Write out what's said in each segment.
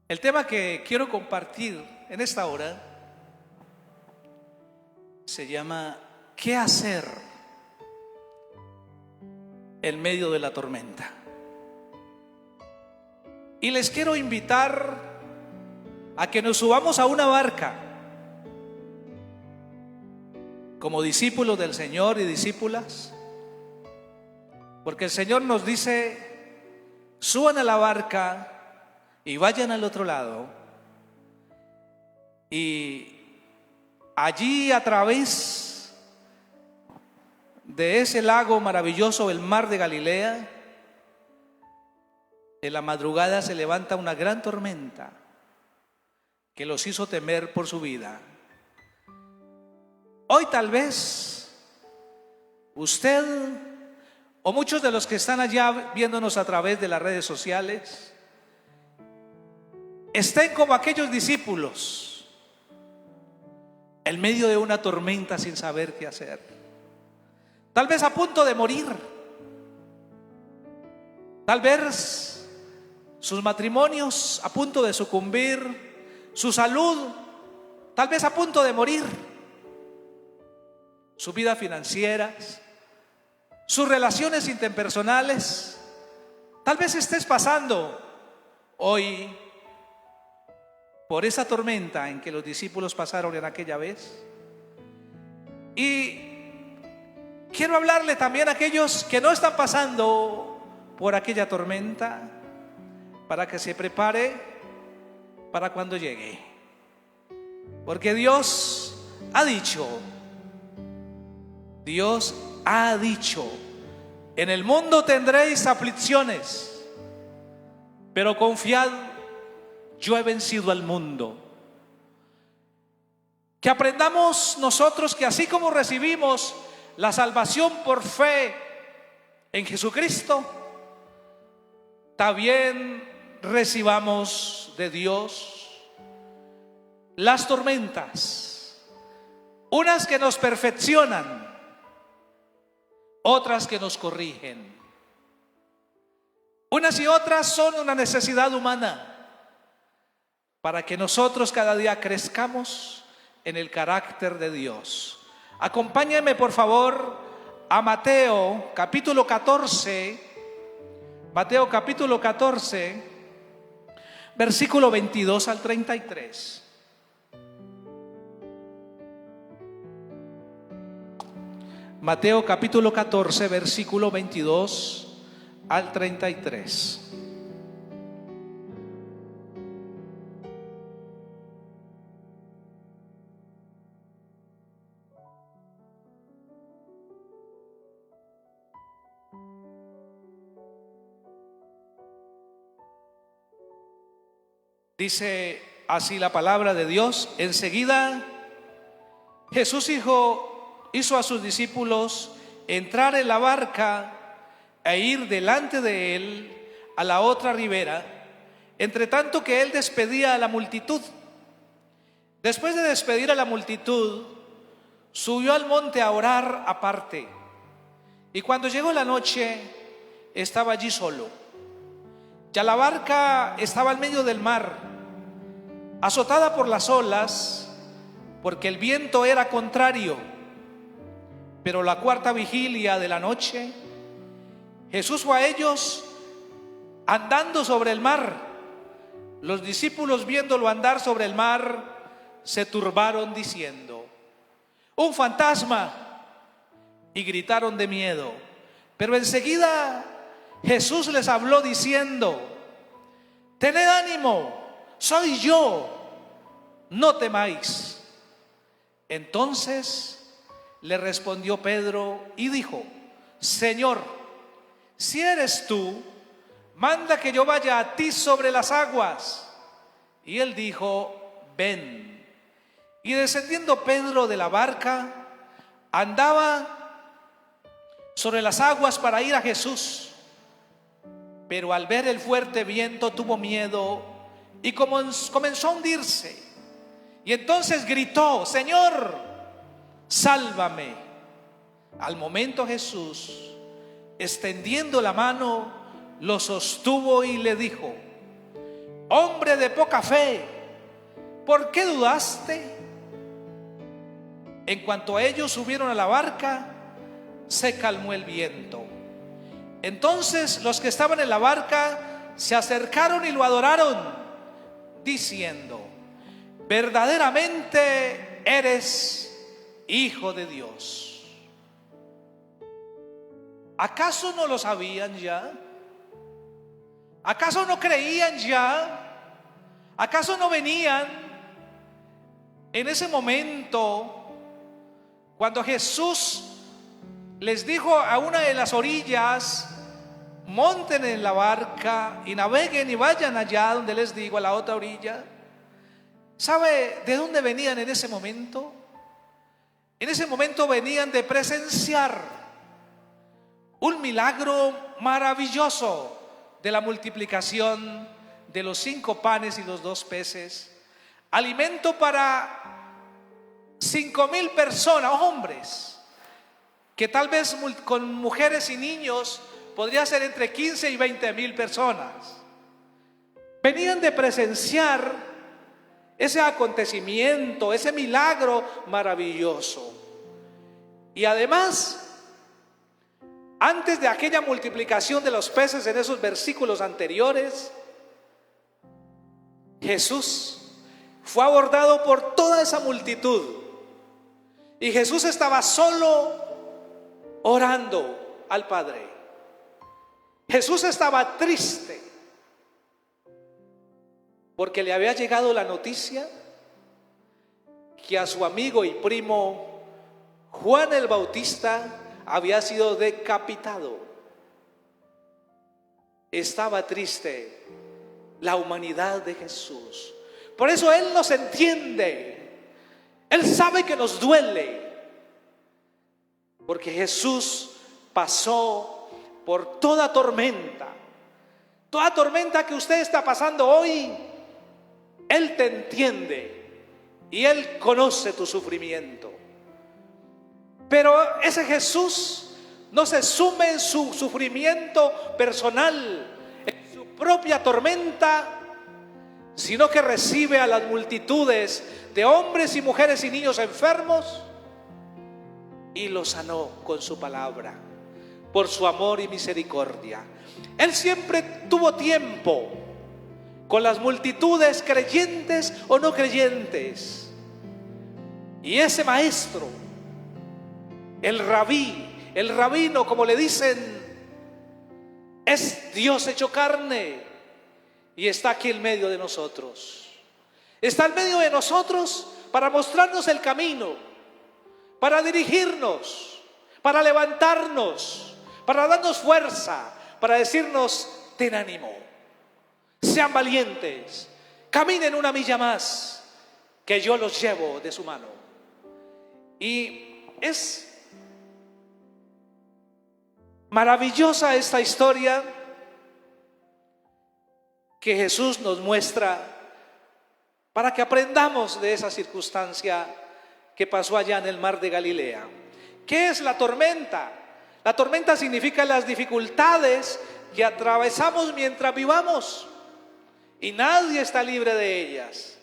El tema que quiero compartir en esta hora se llama ¿qué hacer en medio de la tormenta? Y les quiero invitar a que nos subamos a una barca como discípulos del Señor y discípulas, porque el Señor nos dice: suban a la barca y vayan al otro lado, y allí, a través de ese lago maravilloso, el mar de Galilea, en la madrugada se levanta una gran tormenta que los hizo temer por su vida. Hoy tal vez usted o muchos de los que están allá viéndonos a través de las redes sociales estén como aquellos discípulos en medio de una tormenta sin saber qué hacer, tal vez a punto de morir, tal vez sus matrimonios a punto de sucumbir, su salud tal vez a punto de morir, su vida financiera, sus relaciones interpersonales. Tal vez estés pasando hoy por esa tormenta en que los discípulos pasaron en aquella vez. Y quiero hablarle también a aquellos que no están pasando por aquella tormenta, para que se prepare para cuando llegue. Porque Dios ha dicho, en el mundo tendréis aflicciones, pero confiad, yo he vencido al mundo. Que aprendamos nosotros que así como recibimos la salvación por fe en Jesucristo, también recibamos de Dios las tormentas, unas que nos perfeccionan, otras que nos corrigen. Unas y otras son una necesidad humana para que nosotros cada día crezcamos en el carácter de Dios. Acompáñenme por favor a Mateo capítulo 14, versículo 22 al 33. Mateo capítulo 14, versículo 22 al 33. Dice así la palabra de Dios: enseguida Jesús hizo a sus discípulos entrar en la barca e ir delante de él a la otra ribera, entre tanto que él despedía a la multitud. Después de despedir a la multitud, subió al monte a orar aparte, y cuando llegó la noche estaba allí solo. Ya la barca estaba al medio del mar, azotada por las olas, porque el viento era contrario. Pero la cuarta vigilia de la noche, Jesús fue a ellos andando sobre el mar. Los discípulos, viéndolo andar sobre el mar, se turbaron diciendo: ¡un fantasma! Y gritaron de miedo. Pero enseguida Jesús les habló diciendo: tened ánimo, soy yo, no temáis. Entonces le respondió Pedro y dijo: Señor, si eres tú, manda que yo vaya a ti sobre las aguas. Y él dijo: ven. Y descendiendo Pedro de la barca, andaba sobre las aguas para ir a Jesús. Pero al ver el fuerte viento tuvo miedo y comenzó a hundirse. Y entonces gritó: Señor, sálvame. Al momento Jesús, extendiendo la mano, lo sostuvo y le dijo: hombre de poca fe, ¿por qué dudaste? En cuanto a ellos subieron a la barca, se calmó el viento. Entonces los que estaban en la barca se acercaron y lo adoraron, diciendo: verdaderamente eres Hijo de Dios. ¿Acaso no lo sabían ya? ¿Acaso no creían ya? ¿Acaso no venían en ese momento cuando Jesús les dijo a una de las orillas: monten en la barca y naveguen y vayan allá donde les digo, a la otra orilla? ¿Sabe de dónde venían en ese momento? En ese momento venían de presenciar un milagro maravilloso de la multiplicación de los 5 panes y los 2 peces, alimento para 5,000 personas, hombres, que tal vez con mujeres y niños podría ser entre 15 y 20,000 personas. Venían de presenciar ese acontecimiento, ese milagro maravilloso. Y además, antes de aquella multiplicación de los peces en esos versículos anteriores, Jesús fue abordado por toda esa multitud. Y Jesús estaba solo orando al Padre. Jesús estaba triste porque le había llegado la noticia que a su amigo y primo Juan el Bautista había sido decapitado. Estaba triste la humanidad de Jesús. Por eso Él nos entiende. Él sabe que nos duele, porque Jesús pasó por toda tormenta que usted está pasando hoy. Él te entiende y Él conoce tu sufrimiento. Pero ese Jesús no se sume en su sufrimiento personal, en su propia tormenta, sino que recibe a las multitudes de hombres y mujeres y niños enfermos y los sanó con su palabra, por su amor y misericordia. Él siempre tuvo tiempo con las multitudes, creyentes o no creyentes. Y ese maestro, el rabí, el rabino, como le dicen, es Dios hecho carne. Y está aquí en medio de nosotros. Está en medio de nosotros para mostrarnos el camino, para dirigirnos, para levantarnos, para darnos fuerza, para decirnos: ten ánimo, sean valientes, caminen una milla más, que yo los llevo de su mano. Y es maravillosa esta historia que Jesús nos muestra para que aprendamos de esa circunstancia que pasó allá en el mar de Galilea. ¿Qué es la tormenta? La tormenta significa las dificultades que atravesamos mientras vivamos, y nadie está libre de ellas,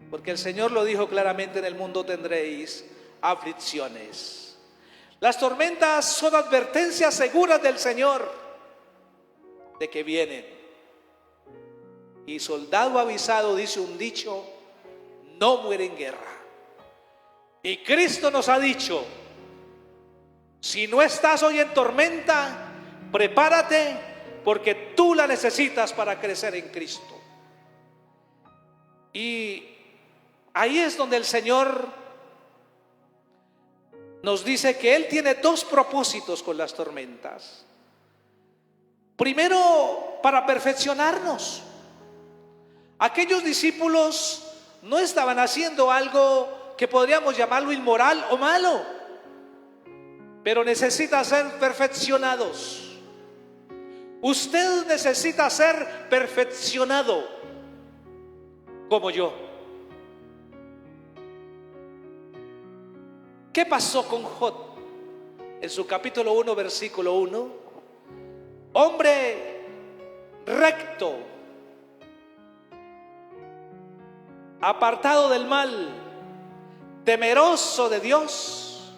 porque el Señor lo dijo claramente: en el mundo tendréis aflicciones. Las tormentas son advertencias seguras del Señor de que vienen. Y soldado avisado, dice un dicho, no muere en guerra. Y Cristo nos ha dicho: si no estás hoy en tormenta, prepárate, porque tú la necesitas para crecer en Cristo. Y ahí es donde el Señor nos dice que Él tiene 2 propósitos con las tormentas. Primero, para perfeccionarnos. Aquellos discípulos no estaban haciendo algo que podríamos llamarlo inmoral o malo, pero necesitan ser perfeccionados. Usted necesita ser perfeccionado como yo. ¿Qué pasó con Job? En su capítulo 1, versículo 1, hombre recto, apartado del mal, temeroso de Dios,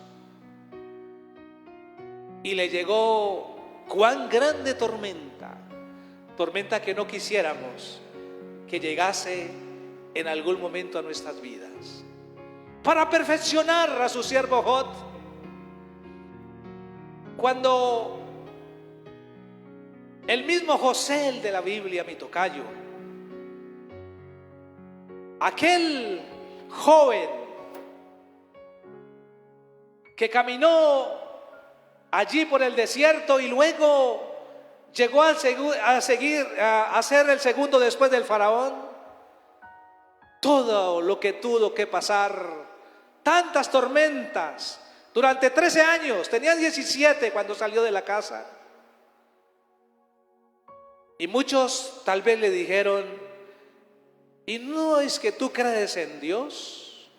y le llegó cuán grande tormenta, tormenta que no quisiéramos que llegase en algún momento a nuestras vidas, para perfeccionar a su siervo Job. Cuando el mismo José, el de la Biblia, mi tocayo, aquel joven que caminó allí por el desierto y luego llegó a ser el segundo después del faraón, todo lo que tuvo que pasar, tantas tormentas, durante 13 años, tenía 17 cuando salió de la casa. Y muchos tal vez le dijeron: ¿y no es que tú crees en Dios?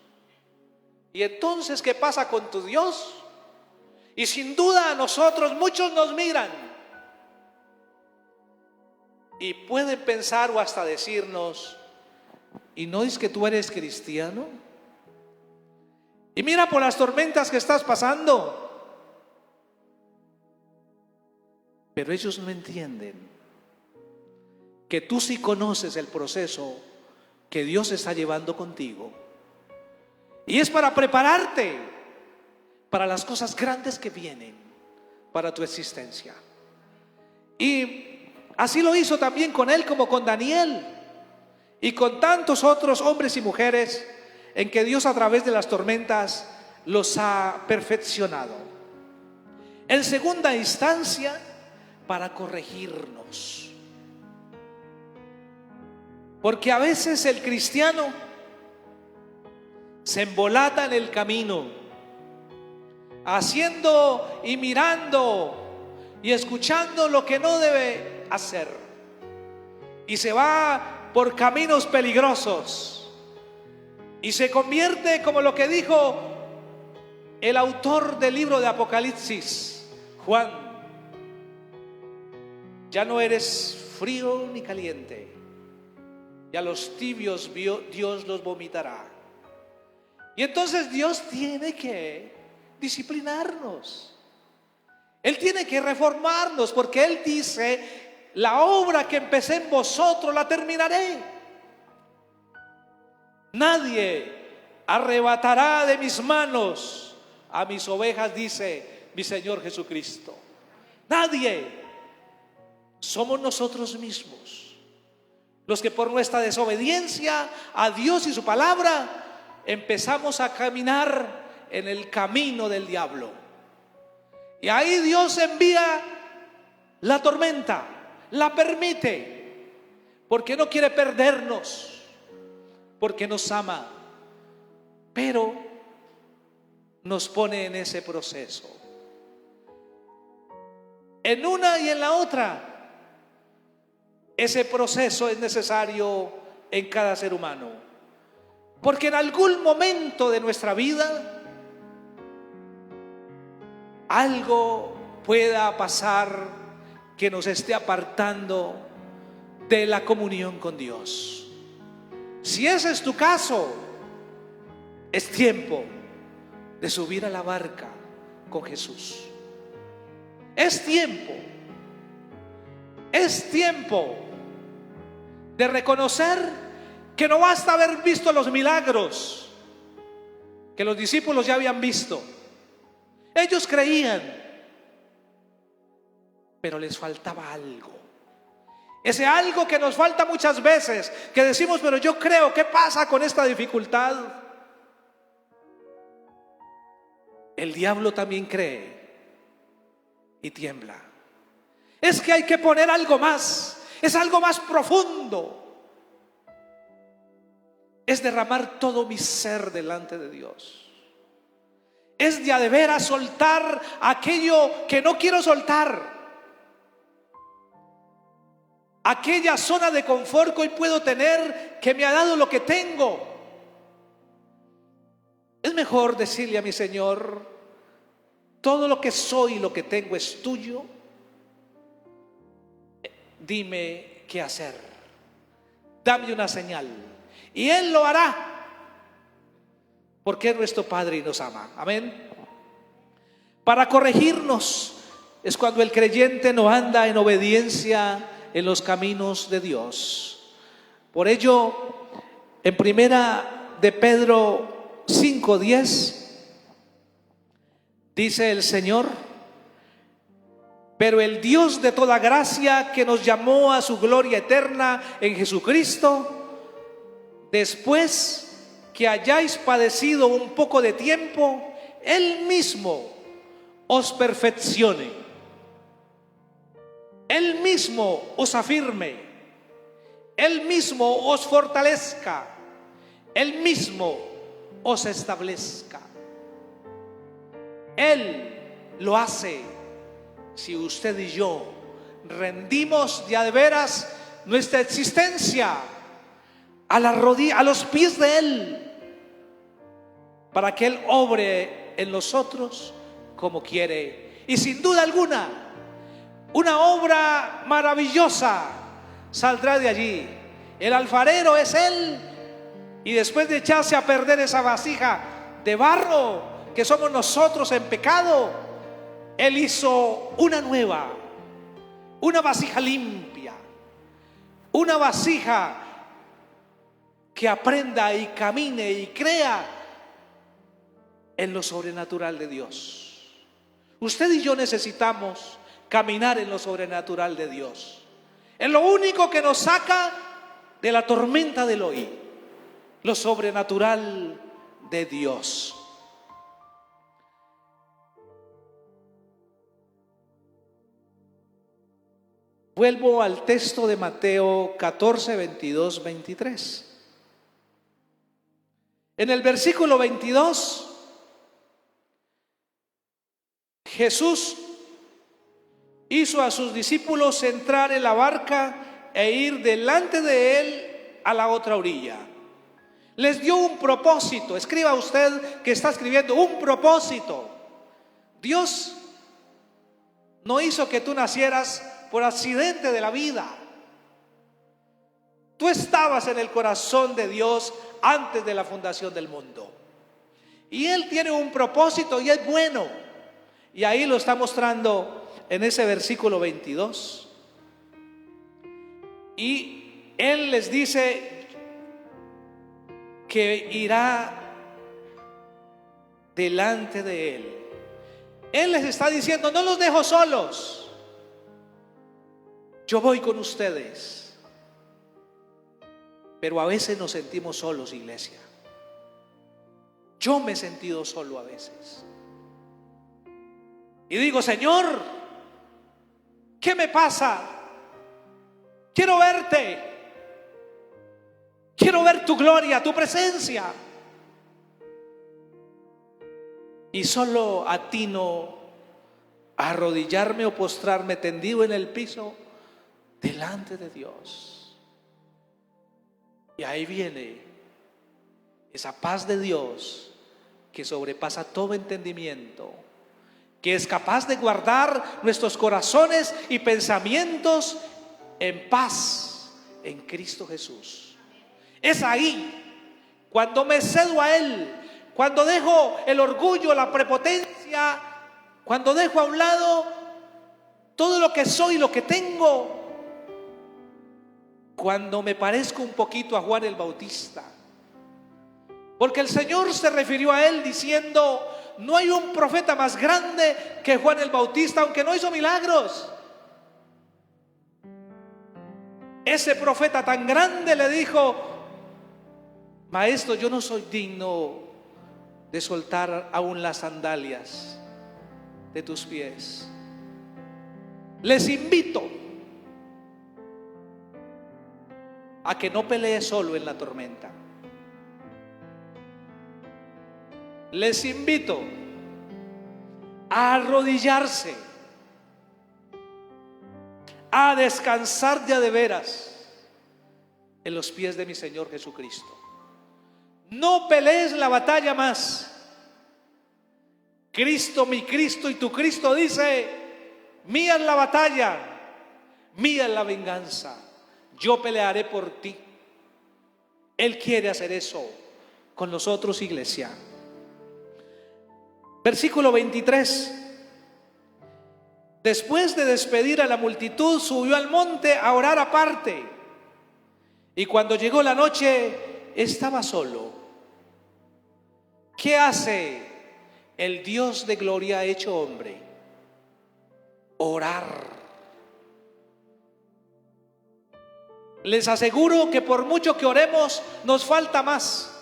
¿Y entonces qué pasa con tu Dios? Y sin duda a nosotros muchos nos miran y pueden pensar o hasta decirnos: ¿y no es que tú eres cristiano? Y mira por las tormentas que estás pasando. Pero ellos no entienden que tú sí conoces el proceso que Dios está llevando contigo. Y es para prepararte para las cosas grandes que vienen para tu existencia. Y así lo hizo también con él, como con Daniel y con tantos otros hombres y mujeres en que Dios a través de las tormentas los ha perfeccionado. En segunda instancia, para corregirnos. Porque a veces el cristiano se embolata en el camino, haciendo y mirando y escuchando lo que no debe hacer, y se va por caminos peligrosos y se convierte, como lo que dijo el autor del libro de Apocalipsis, Juan: ya no eres frío ni caliente, y a los tibios Dios los vomitará. Y entonces Dios tiene que disciplinarnos, Él tiene que reformarnos, porque Él dice: la obra que empecé en vosotros la terminaré. Nadie arrebatará de mis manos a mis ovejas, dice mi Señor Jesucristo. Nadie. Somos nosotros mismos los que por nuestra desobediencia a Dios y su palabra empezamos a caminar en el camino del diablo. Y ahí Dios envía la tormenta, la permite, porque no quiere perdernos, porque nos ama, pero nos pone en ese proceso. En una y en la otra, ese proceso es necesario en cada ser humano, porque en algún momento de nuestra vida algo pueda pasar que nos esté apartando de la comunión con Dios. Si ese es tu caso, es tiempo de subir a la barca con Jesús. Es tiempo de reconocer que no basta haber visto los milagros que los discípulos ya habían visto. Ellos creían, pero les faltaba algo. Ese algo que nos falta muchas veces, que decimos: pero yo creo, ¿qué pasa con esta dificultad? El diablo también cree y tiembla. Es que hay que poner algo más, es algo más profundo. Es derramar todo mi ser delante de Dios. Es de a de veras soltar aquello que no quiero soltar. Aquella zona de confort que hoy puedo tener, que me ha dado lo que tengo. Es mejor decirle a mi Señor: todo lo que soy y lo que tengo es tuyo. Dime qué hacer. dame una señal. Y Él lo hará, porque es nuestro Padre y nos ama. Amén. Para corregirnos es cuando el creyente no anda en obediencia en los caminos de Dios. Por ello, en primera de Pedro 5:10 dice el Señor: pero el Dios de toda gracia, que nos llamó a su gloria eterna en Jesucristo, después que hayáis padecido un poco de tiempo, Él mismo os perfeccione, Él mismo os afirme, Él mismo os fortalezca, Él mismo os establezca. Él lo hace si usted y yo rendimos de a de veras nuestra existencia a los pies de Él, para que Él obre en nosotros como quiere. Y sin duda alguna, una obra maravillosa saldrá de allí. El alfarero es Él, y después de echarse a perder esa vasija de barro que somos nosotros en pecado, Él hizo una nueva, una vasija limpia, una vasija que aprenda y camine y crea en lo sobrenatural de Dios. Usted y yo necesitamos caminar en lo sobrenatural de Dios. Es lo único que nos saca de la tormenta del hoy, lo sobrenatural de Dios. Vuelvo al texto de Mateo 14, 22, 23. En el versículo 22, Jesús hizo a sus discípulos entrar en la barca e ir delante de Él a la otra orilla. Les dio un propósito. Escriba usted que está escribiendo un propósito. Dios no hizo que tú nacieras por accidente de la vida. Tú estabas en el corazón de Dios antes de la fundación del mundo. Y Él tiene un propósito y es bueno. Y ahí lo está mostrando en ese versículo 22. Y Él les dice que irá delante de Él. Él les está diciendo: no los dejo solos. Yo voy con ustedes. Pero a veces nos sentimos solos, iglesia. Yo me he sentido solo a veces. Y digo: Señor, ¿qué me pasa? Quiero verte. Quiero ver tu gloria, tu presencia. Y solo atino a arrodillarme o postrarme tendido en el piso delante de Dios. Y ahí viene esa paz de Dios que sobrepasa todo entendimiento, que es capaz de guardar nuestros corazones y pensamientos en paz en Cristo Jesús. Es ahí cuando me cedo a Él, cuando dejo el orgullo, la prepotencia, cuando dejo a un lado todo lo que soy, lo que tengo, cuando me parezco un poquito a Juan el Bautista. Porque el Señor se refirió a él diciendo: no hay un profeta más grande que Juan el Bautista, aunque no hizo milagros. Ese profeta tan grande le dijo: maestro, yo no soy digno de soltar aún las sandalias de tus pies. Les invito a que no pelee solo en la tormenta. Les invito a arrodillarse, a descansar de veras en los pies de mi Señor Jesucristo. No pelees la batalla más. Cristo, mi Cristo y tu Cristo dice: mía es la batalla, mía es la venganza. Yo pelearé por ti. Él quiere hacer eso con nosotros, iglesia. Versículo 23. Después de despedir a la multitud, subió al monte a orar aparte. Y cuando llegó la noche, estaba solo. ¿Qué hace el Dios de gloria hecho hombre? Orar. Les aseguro que por mucho que oremos, nos falta más.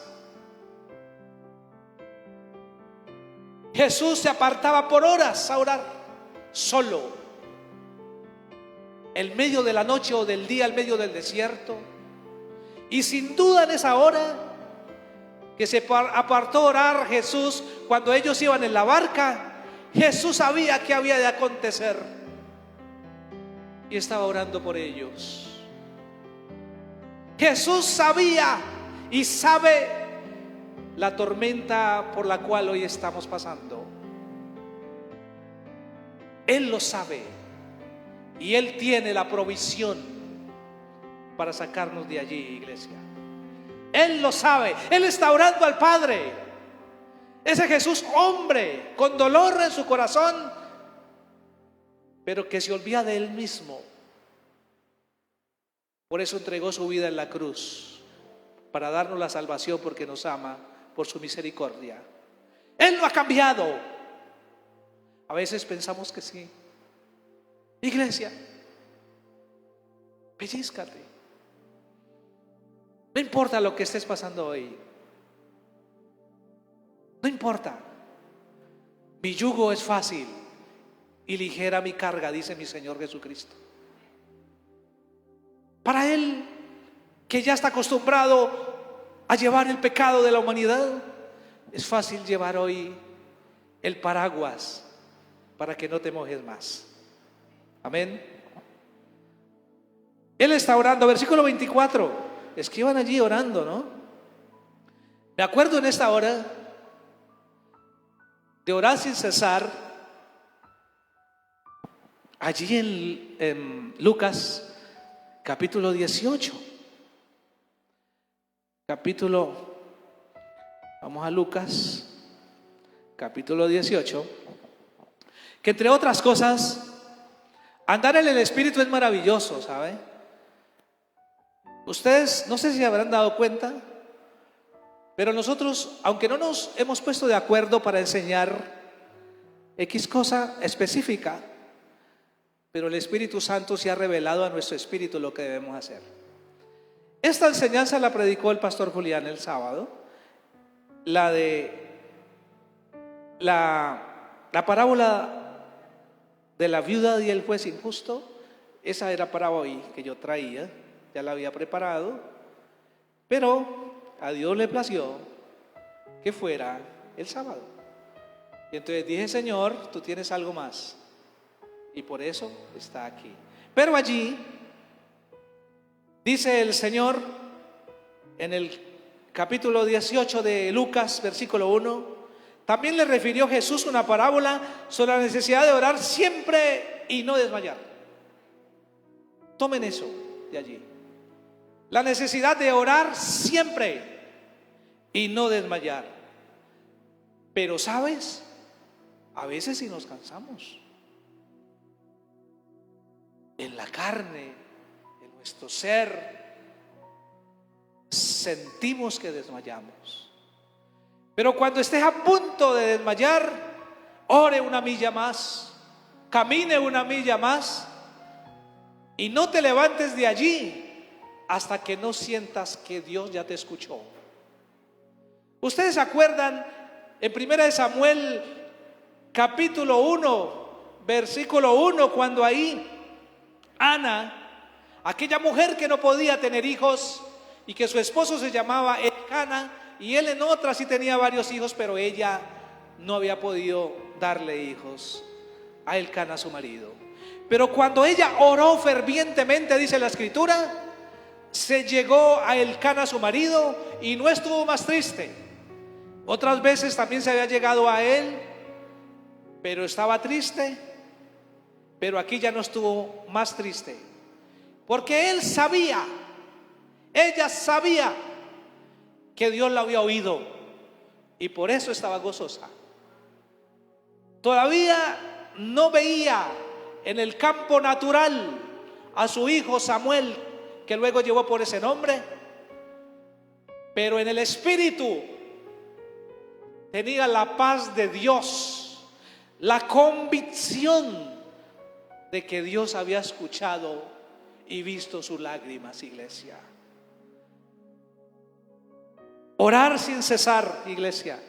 Jesús se apartaba por horas a orar, solo, en medio de la noche o del día, en medio del desierto. Y sin duda en esa hora que se apartó a orar Jesús, cuando ellos iban en la barca, Jesús sabía que había de acontecer y estaba orando por ellos. Jesús sabía y sabe la tormenta por la cual hoy estamos pasando. Él lo sabe y Él tiene la provisión para sacarnos de allí, iglesia. Él lo sabe. Él está orando al Padre. Ese Jesús hombre con dolor en su corazón, pero que se olvida de Él mismo. Por eso entregó su vida en la cruz, para darnos la salvación, porque nos ama por su misericordia. Él no ha cambiado. A veces pensamos que sí. Iglesia, pellízcate. No importa lo que estés pasando hoy. No importa. Mi yugo es fácil y ligera mi carga, dice mi Señor Jesucristo. Para Él, que ya está acostumbrado a llevar el pecado de la humanidad, es fácil llevar hoy el paraguas para que no te mojes más. Amén. Él está orando, versículo 24. Es que iban allí orando, ¿no? Me acuerdo en esta hora de orar sin cesar, allí en Lucas capítulo 18. Vamos a Lucas capítulo 18, que entre otras cosas, andar en el Espíritu es maravilloso, ¿sabe? Ustedes no sé si habrán dado cuenta, pero nosotros, aunque no nos hemos puesto de acuerdo para enseñar X cosa específica, pero el Espíritu Santo se ha revelado a nuestro espíritu lo que debemos hacer. Esta enseñanza la predicó el pastor Julián el sábado, la de la parábola de la viuda y el juez injusto. Esa era para hoy que yo traía, ya la había preparado, pero a Dios le plació que fuera el sábado. Y entonces dije: Señor, tú tienes algo más, y por eso está aquí. Pero allí dice el Señor en el capítulo 18 de Lucas, versículo 1, también le refirió Jesús una parábola sobre la necesidad de orar siempre y no desmayar. Tomen eso de allí. La necesidad de orar siempre y no desmayar. Pero ¿sabes? A veces sí nos cansamos. En la carne, en nuestro ser, sentimos que desmayamos. Pero cuando estés a punto de desmayar, ore una milla más, camine una milla más y no te levantes de allí hasta que no sientas que Dios ya te escuchó. Ustedes se acuerdan en 1 Samuel capítulo 1 versículo 1, cuando ahí Ana, aquella mujer que no podía tener hijos y que su esposo se llamaba Elcana, y él en otra sí tenía varios hijos, pero ella no había podido darle hijos a Elcana, su marido. Pero cuando ella oró fervientemente, dice la escritura, se llegó a Elcana, su marido, y no estuvo más triste. Otras veces también se había llegado a él, pero estaba triste. Pero aquí ya no estuvo más triste, porque él sabía, ella sabía que Dios la había oído y por eso estaba gozosa. Todavía no veía en el campo natural a su hijo Samuel, que luego llevó por ese nombre, pero en el espíritu tenía la paz de Dios, la convicción de que Dios había escuchado y visto sus lágrimas, iglesia. Orar sin cesar, iglesia,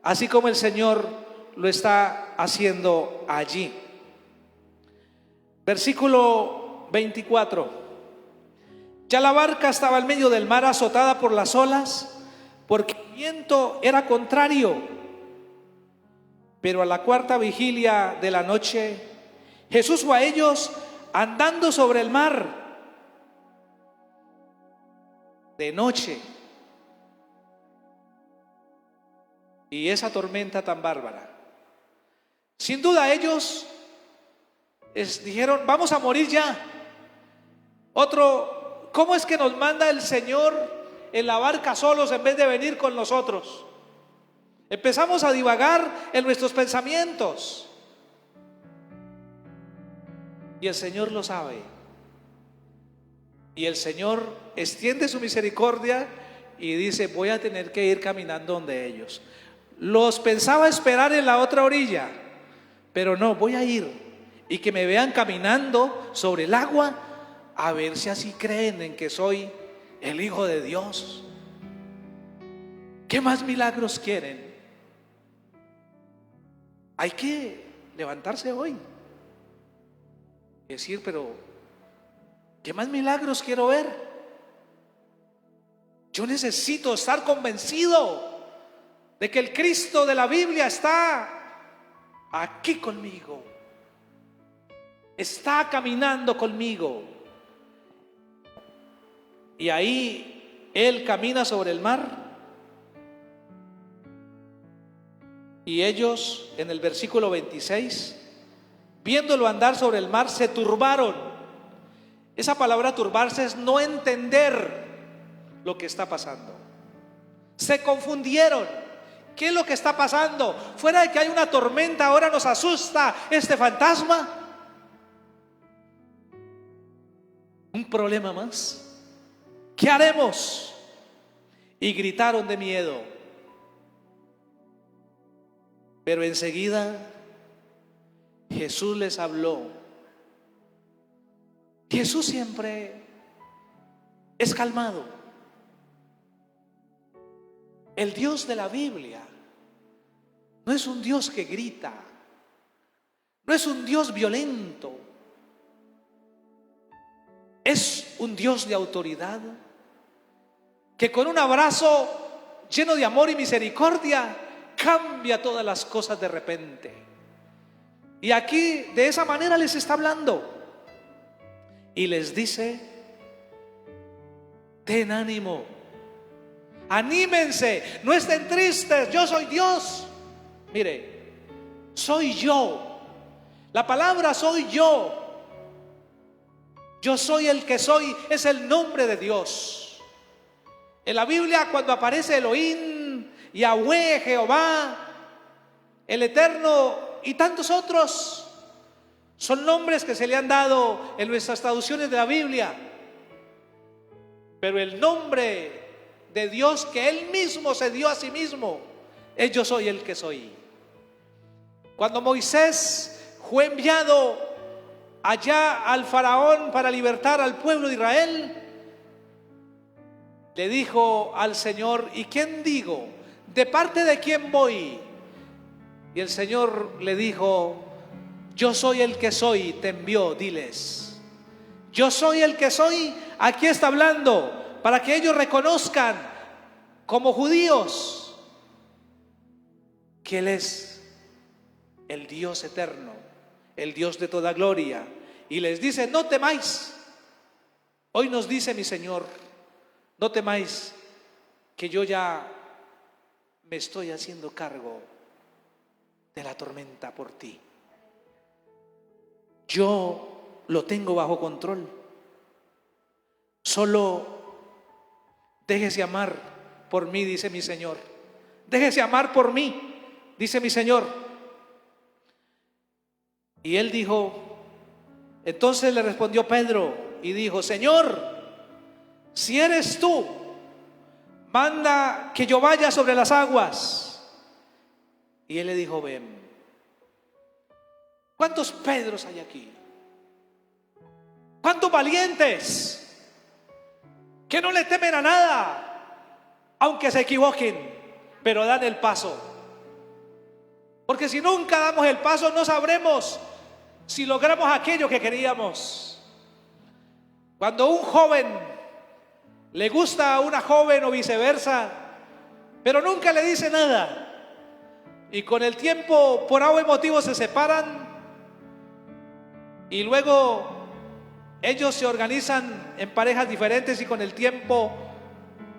así como el Señor lo está haciendo allí. Versículo 24. Ya la barca estaba en medio del mar, azotada por las olas, porque el viento era contrario. Pero a la cuarta vigilia de la noche, Jesús fue a ellos andando sobre el mar de noche. Y esa tormenta tan bárbara, sin duda ellos dijeron: vamos a morir ya. Otro: ¿cómo es que nos manda el Señor en la barca solos en vez de venir con nosotros? Empezamos a divagar en nuestros pensamientos. Y el Señor lo sabe. Y el Señor extiende su misericordia y dice: voy a tener que ir caminando donde ellos. Los pensaba esperar en la otra orilla, pero no, voy a ir y que me vean caminando sobre el agua, a ver si así creen en que soy el Hijo de Dios. ¿Qué más milagros quieren? Hay que levantarse hoy y decir: pero ¿qué más milagros quiero ver? Yo necesito estar convencido de que el Cristo de la Biblia está aquí conmigo, está caminando conmigo. Y ahí Él camina sobre el mar. Y ellos, en el versículo 26, viéndolo andar sobre el mar, se turbaron. Esa palabra turbarse es no entender lo que está pasando. Se confundieron. ¿Qué es lo que está pasando? Fuera de que hay una tormenta, ahora nos asusta este fantasma. Un problema más. ¿Qué haremos? Y gritaron de miedo. Pero enseguida Jesús les habló. Jesús siempre es calmado. El Dios de la Biblia no es un Dios que grita, no es un Dios violento, es un Dios de autoridad que con un abrazo lleno de amor y misericordia cambia todas las cosas de repente. Y aquí de esa manera les está hablando y les dice: ten ánimo, anímense, no estén tristes, yo soy Dios. Mire, soy yo. La palabra soy yo. Yo soy el que soy, es el nombre de Dios. En la Biblia, cuando aparece Elohim, Yahweh, Jehová, el Eterno y tantos otros, son nombres que se le han dado en nuestras traducciones de la Biblia. Pero el nombre de Dios que Él mismo se dio a sí mismo es: yo soy el que soy. Cuando Moisés fue enviado allá al faraón para libertar al pueblo de Israel, le dijo al Señor: ¿y quién digo? ¿De parte de quién voy? Y el Señor le dijo: yo soy el que soy, te envió, diles. Yo soy el que soy, aquí está hablando, para que ellos reconozcan como judíos que Él es el Dios eterno, el Dios de toda gloria. Y les dice: no temáis. Hoy nos dice mi Señor: no temáis, que yo ya me estoy haciendo cargo de la tormenta por ti. Yo lo tengo bajo control. Solo déjese amar por mí, dice mi Señor. Déjese amar por mí, dice mi Señor. Y él dijo, entonces le respondió Pedro y dijo, Señor, si eres tú, manda que yo vaya sobre las aguas. Y él le dijo, ven. ¿Cuántos Pedros hay aquí? ¿Cuántos valientes que no le temen a nada, aunque se equivoquen, pero dan el paso? Porque si nunca damos el paso, no sabremos si logramos aquello que queríamos. Cuando un joven le gusta a una joven o viceversa, pero nunca le dice nada, y con el tiempo por algún motivo se separan, y luego ellos se organizan en parejas diferentes y con el tiempo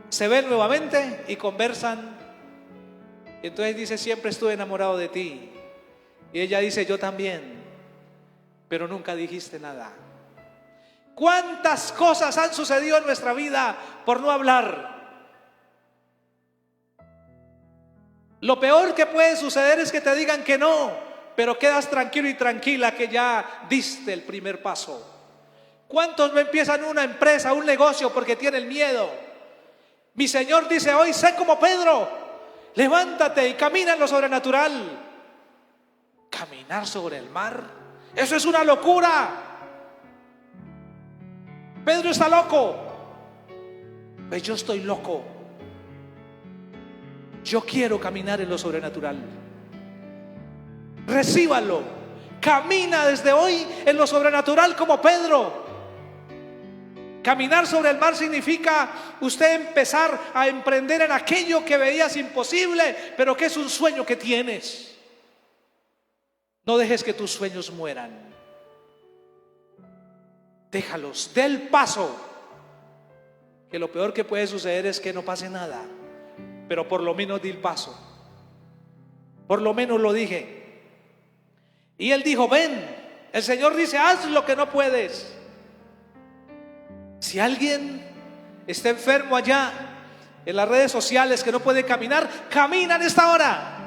se ven nuevamente y conversan. Y entonces dice, siempre estuve enamorado de ti. Y ella dice, yo también, pero nunca dijiste nada. ¿Cuántas cosas han sucedido en nuestra vida por no hablar? Lo peor que puede suceder es que te digan que no, pero quedas tranquilo y tranquila que ya diste el primer paso. ¿Cuántos no empiezan una empresa, un negocio porque tienen miedo? Mi Señor dice hoy, sé como Pedro, levántate y camina en lo sobrenatural. Caminar sobre el mar, eso es una locura. Pedro está loco, pues yo estoy loco. Yo quiero caminar en lo sobrenatural. Recíbalo, camina desde hoy en lo sobrenatural como Pedro. Caminar sobre el mar significa usted empezar a emprender en aquello que veías imposible, pero que es un sueño que tienes. No dejes que tus sueños mueran. Déjalos, dé el paso. Que lo peor que puede suceder es que no pase nada, pero por lo menos di el paso. Por lo menos lo dije. Y él dijo, ven. El Señor dice, haz lo que no puedes. Si alguien está enfermo allá en las redes sociales que no puede caminar, camina en esta hora.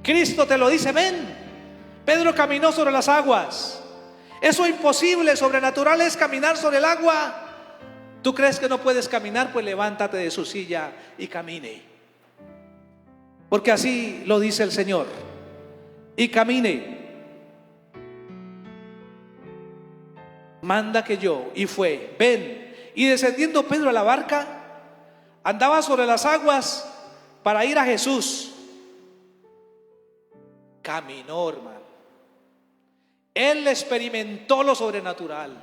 Cristo te lo dice, ven. Pedro caminó sobre las aguas. Eso imposible, sobrenatural es caminar sobre el agua. ¿Tú crees que no puedes caminar? Pues levántate de su silla y camine. Porque así lo dice el Señor. Y camine. Manda que yo, y fue, ven. Y descendiendo Pedro a la barca, andaba sobre las aguas para ir a Jesús. Caminó, hermano. Él experimentó lo sobrenatural.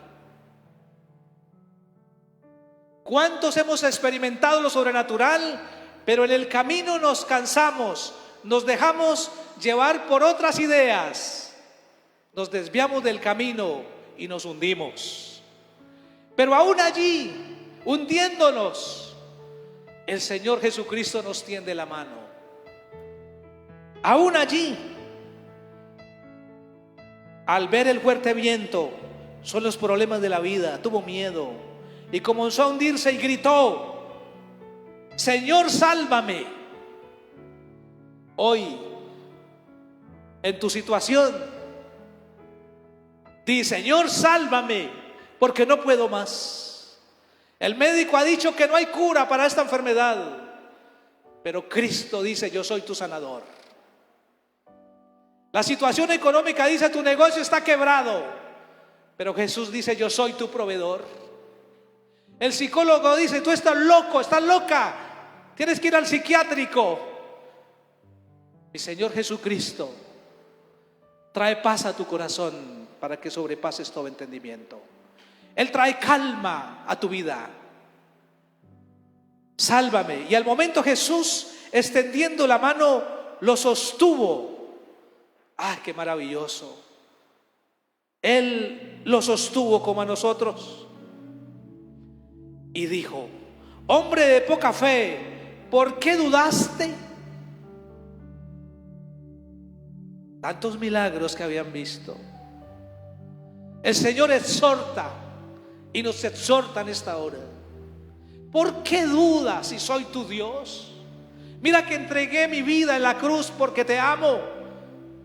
¿Cuántos hemos experimentado lo sobrenatural? Pero en el camino nos cansamos, nos dejamos llevar por otras ideas, nos desviamos del camino y nos hundimos. Pero aún allí, hundiéndonos, el Señor Jesucristo nos tiende la mano. Aún allí, al ver el fuerte viento, son los problemas de la vida, tuvo miedo y comenzó a hundirse y gritó, Señor, sálvame. Hoy, en tu situación, di, Señor, sálvame, porque no puedo más. El médico ha dicho que no hay cura para esta enfermedad, pero Cristo dice, yo soy tu sanador. La situación económica dice, tu negocio está quebrado, pero Jesús dice, yo soy tu proveedor. El psicólogo dice, tú estás loco, estás loca, tienes que ir al psiquiátrico. Mi Señor Jesucristo trae paz a tu corazón para que sobrepases todo entendimiento. Él trae calma a tu vida. Sálvame. Y al momento Jesús, extendiendo la mano, lo sostuvo. ¡Ah, qué maravilloso! Él lo sostuvo como a nosotros y dijo, hombre de poca fe, ¿por qué dudaste? Tantos milagros que habían visto. El Señor exhorta y nos exhorta en esta hora. ¿Por qué dudas si soy tu Dios? Mira que entregué mi vida en la cruz porque te amo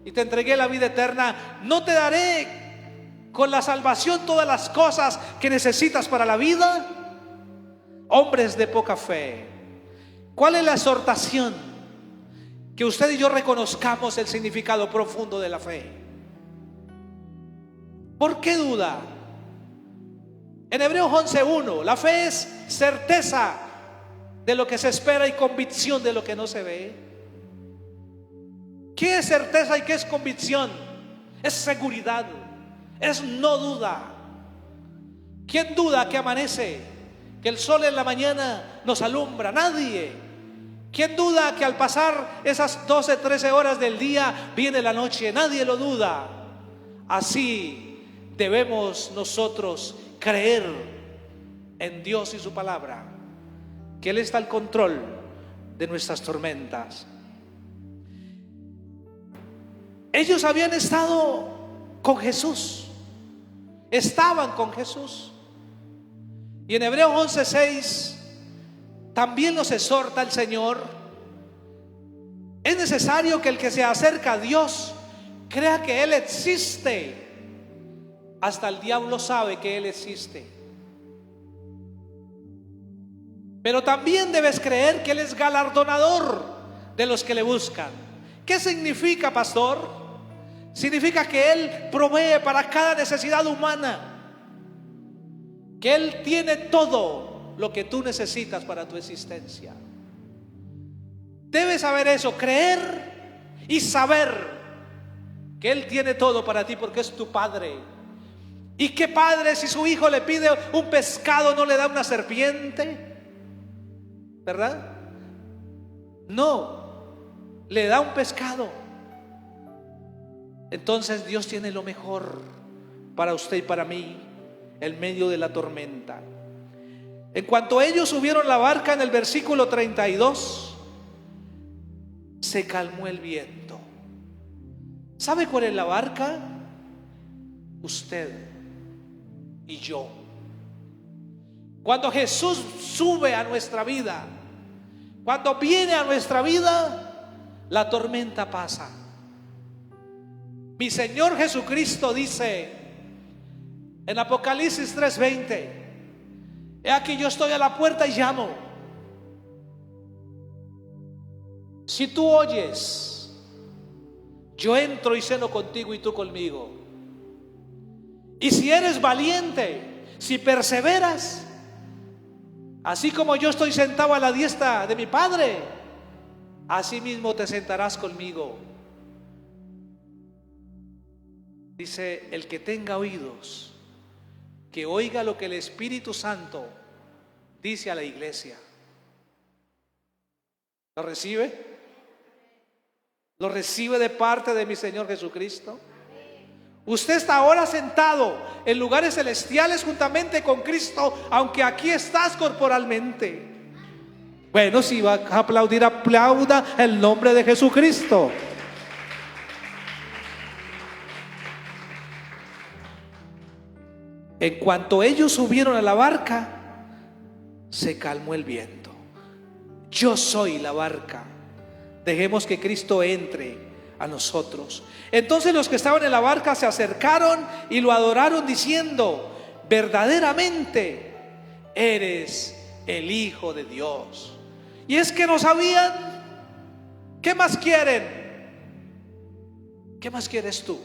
y te entregué la vida eterna. ¿No te daré con la salvación todas las cosas que necesitas para la vida? Hombres de poca fe, ¿cuál es la exhortación? Que usted y yo reconozcamos el significado profundo de la fe. ¿Por qué duda? En Hebreos 11:1, la fe es certeza de lo que se espera y convicción de lo que no se ve. ¿Qué es certeza y qué es convicción? Es seguridad, es no duda. ¿Quién duda que amanece, que el sol en la mañana nos alumbra? Nadie. ¿Quién duda que al pasar esas 12, 13 horas del día viene la noche? Nadie lo duda. Así debemos nosotros creer en Dios y su palabra, que Él está al control de nuestras tormentas. Ellos habían estado con Jesús, estaban con Jesús. Y en Hebreos 11:6 también nos exhorta el Señor: es necesario que el que se acerca a Dios crea que Él existe. Hasta el diablo sabe que Él existe. Pero también debes creer que Él es galardonador de los que le buscan. ¿Qué significa, pastor? Significa que Él provee para cada necesidad humana, que Él tiene todo lo que tú necesitas para tu existencia. Debes saber eso, creer y saber que Él tiene todo para ti, porque es tu Padre. ¿Y qué padre, si su hijo le pide un pescado, no le da una serpiente? ¿Verdad? No, le da un pescado. Entonces Dios tiene lo mejor para usted y para mí en medio de la tormenta. En cuanto ellos subieron la barca, en el versículo 32, se calmó el viento. ¿Sabe cuál es la barca? Usted y yo. Cuando Jesús sube a nuestra vida, cuando viene a nuestra vida, la tormenta pasa. Mi Señor Jesucristo dice en Apocalipsis 3:20: he aquí, yo estoy a la puerta y llamo. Si tú oyes, yo entro y ceno contigo y tú conmigo. Y si eres valiente, si perseveras, así como yo estoy sentado a la diestra de mi Padre, así mismo te sentarás conmigo. Dice: el que tenga oídos, que oiga lo que el Espíritu Santo dice a la iglesia. ¿Lo recibe? ¿Lo recibe de parte de mi Señor Jesucristo? Usted está ahora sentado en lugares celestiales juntamente con Cristo, aunque aquí estás corporalmente. Bueno, si va a aplaudir, aplauda el nombre de Jesucristo. En cuanto ellos subieron a la barca, se calmó el viento. Yo soy la barca. Dejemos que Cristo entre a nosotros. Entonces los que estaban en la barca se acercaron y lo adoraron diciendo: verdaderamente eres el Hijo de Dios. Y es que no sabían. ¿Qué más quieren? ¿Qué más quieres tú?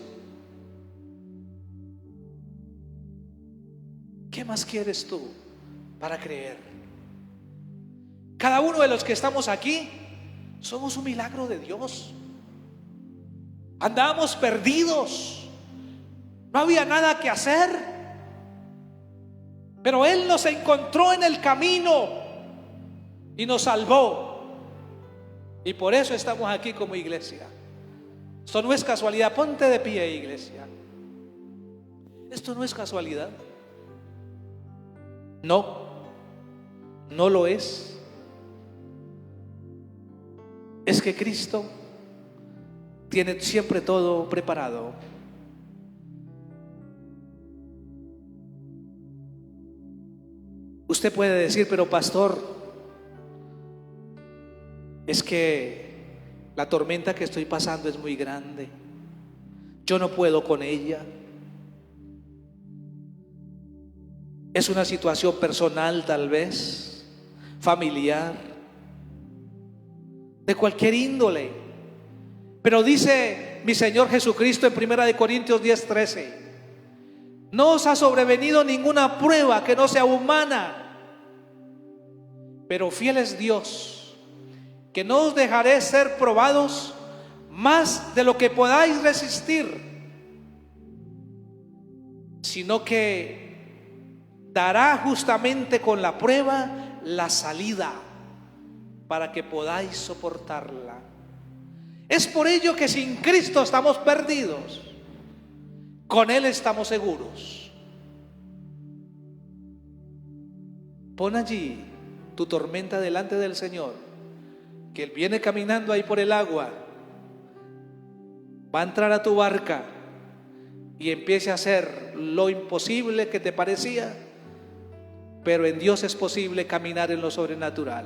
¿Qué más quieres tú para creer? Cada uno de los que estamos aquí somos un milagro de Dios. Andábamos perdidos, no había nada que hacer, pero Él nos encontró en el camino y nos salvó. Y por eso estamos aquí como iglesia. Esto no es casualidad. Ponte de pie, iglesia. Esto no es casualidad. No, no lo es. Es que Cristo tiene siempre todo preparado. Usted puede decir, pero pastor, es que la tormenta que estoy pasando es muy grande, yo no puedo con ella. Es una situación personal, tal vez, familiar, de cualquier índole. Pero dice mi Señor Jesucristo en 1 Corintios 10:13: no os ha sobrevenido ninguna prueba que no sea humana, pero fiel es Dios, que no os dejaré ser probados más de lo que podáis resistir, sino que dará justamente con la prueba la salida para que podáis soportarla. Es por ello que sin Cristo estamos perdidos, con Él estamos seguros. Pon allí tu tormenta delante del Señor, que Él viene caminando ahí por el agua, va a entrar a tu barca y empiece a hacer lo imposible que te parecía, pero en Dios es posible caminar en lo sobrenatural.